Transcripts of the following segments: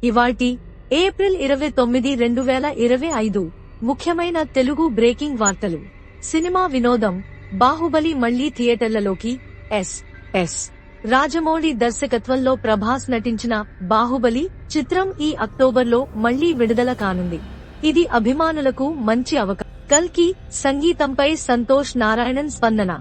ఇవాల్టి ఏప్రిల్ 29, 2025 ముఖ్యమైన తెలుగు బ్రేకింగ్ వార్తలు. సినిమా వినోదం. బాహుబలి మళ్లీ థియేటర్లలోకి. ఎస్ రాజమౌళి దర్శకత్వంలో ప్రభాస్ నటించిన బాహుబలి చిత్రం ఈ అక్టోబర్లో మళ్లీ విడుదల కానుంది. ఇది అభిమానులకు మంచి అవకాశం. కల్కి సంగీతంపై సంతోష్ నారాయణన్ స్పందన.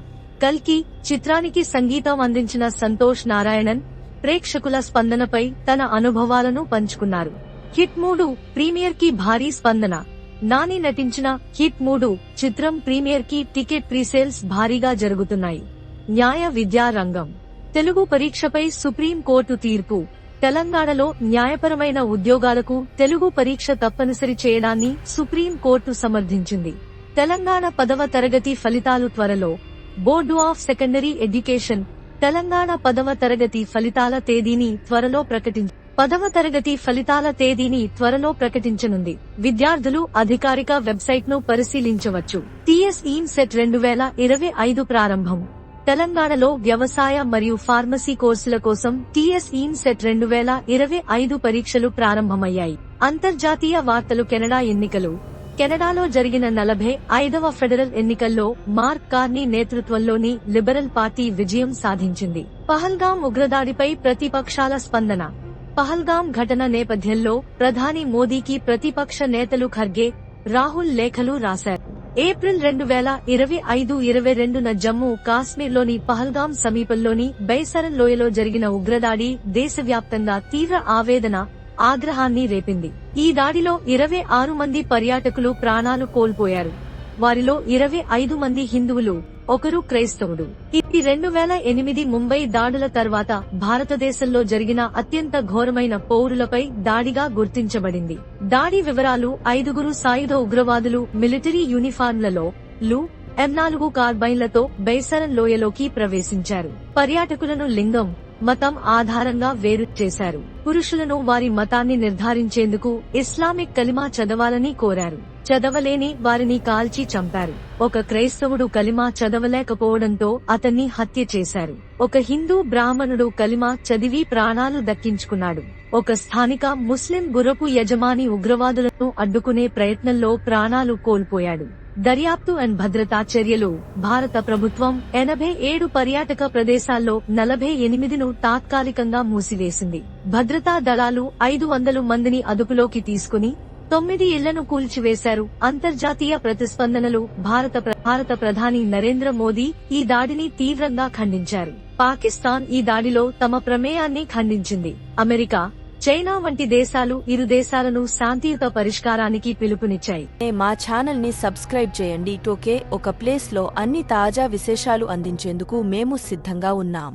కల్కి చిత్రానికి సంగీతం అందించిన సంతోష్ నారాయణన్ ప్రేక్షకుల స్పందనపై తన అనుభవాలను పంచుకున్నారు. హిట్ 3 ప్రీమియర్ కి భారీ స్పందన. నాని నటించిన హిట్ 3 చిత్రం ప్రీమియర్ కి టికెట్ ప్రీసేల్స్ భారీగా జరుగుతున్నాయి. న్యాయ విద్యా రంగం. తెలుగు పరీక్షపై సుప్రీం కోర్టు తీర్పు. తెలంగాణలో న్యాయపరమైన ఉద్యోగాలకు తెలుగు పరీక్ష తప్పనిసరి చేయడాన్ని సుప్రీం కోర్టు సమర్థించింది. తెలంగాణ 10వ తరగతి ఫలితాలు త్వరలో. Board of secondary education Telangana 10వ తరగతి ఫలితాల తేదీని త్వరలో ప్రకటించనుంది. విద్యార్థులు అధికారిక వెబ్సైట్ ను పరిశీలించవచ్చు. టీఎస్ఈన్ సెట్ 2025 ప్రారంభం. తెలంగాణలో వ్యవసాయ మరియు ఫార్మసీ కోర్సుల కోసం టీఎస్ఈన్ సెట్ 2025 పరీక్షలు ప్రారంభమయ్యాయి. అంతర్జాతీయ వార్తలు. కెనడా ఎన్నికలు. కెనడాలో జరిగిన 45వ ఫెడరల్ ఎన్నికల్లో మార్క్ కార్నీ నేతృత్వంలోని లిబరల్ పార్టీ విజయం సాధించింది. పహల్గాం ఉగ్రదాడిపై ప్రతిపక్షాల స్పందన. పహల్గాం ఘటన నేపథ్యంలో ప్రధాని మోదీకి ప్రతిపక్ష నేతలు ఖర్గే, రాహుల్ లేఖలు రాశారు. ఏప్రిల్ 2025-22న జమ్మూ కాశ్మీర్లోని పహల్గాం సమీపంలోని బైసరన్ లోయలో జరిగిన ఉగ్రదాడి దేశవ్యాప్తంగా తీవ్ర ఆవేదన, ఆగ్రహాన్ని రేపింది. ఈ దాడిలో 26 మంది పర్యాటకులు ప్రాణాలు కోల్పోయారు. వారిలో 25 మంది హిందువులు, ఒకరు క్రైస్తవుడు. ఇది 2008 ముంబై దాడుల తర్వాత భారతదేశంలో జరిగిన అత్యంత ఘోరమైన పౌరులపై దాడిగా గుర్తించబడింది. దాడి వివరాలు. 5 సాయుధ ఉగ్రవాదులు మిలిటరీ యూనిఫార్మ్లలో M4 కార్బైన్లతో బైసరన్ లోయలోకి ప్రవేశించారు. పర్యాటకులను లింగం, మతం ఆధారంగా వేరు చేశారు. పురుషులను వారి మతాన్ని నిర్ధారించేందుకు ఇస్లామిక్ కలిమా చదవాలని కోరారు. చదవలేని వారిని కాల్చి చంపారు. ఒక క్రైస్తవుడు కలిమా చదవలేకపోవడంతో అతన్ని హత్య చేశారు. ఒక హిందూ బ్రాహ్మణుడు కలిమా చదివి ప్రాణాలు దక్కించుకున్నాడు. ఒక స్థానిక ముస్లిం గుర్రపు యజమాని ఉగ్రవాదులను అడ్డుకునే ప్రయత్నంలో ప్రాణాలు కోల్పోయాడు. దర్యాప్తు అండ్ భద్రతా చర్యలు. భారత ప్రభుత్వం 87 పర్యాటక ప్రదేశాల్లో 48ను తాత్కాలికంగా మూసివేసింది. భద్రతా దళాలు 500 మందిని అదుపులోకి తీసుకుని 9 ఇళ్లను కూల్చివేశారు. అంతర్జాతీయ ప్రతిస్పందనలు. భారత ప్రధాని నరేంద్ర మోదీ ఈ దాడిని తీవ్రంగా ఖండించారు. పాకిస్తాన్ ఈ దాడిలో తమ ప్రమేయాన్ని ఖండించింది. అమెరికా, చైనా వంటి దేశాలు ఇరు దేశాలను శాంతియుత పరిష్కారానికి పిలుపునిచ్చాయి. మా ఛానల్ ని సబ్స్క్రైబ్ చేయండి. టోకే ఒక ప్లేస్ లో అన్ని తాజా విశేషాలు అందించేందుకు మేము సిద్ధంగా ఉన్నాం.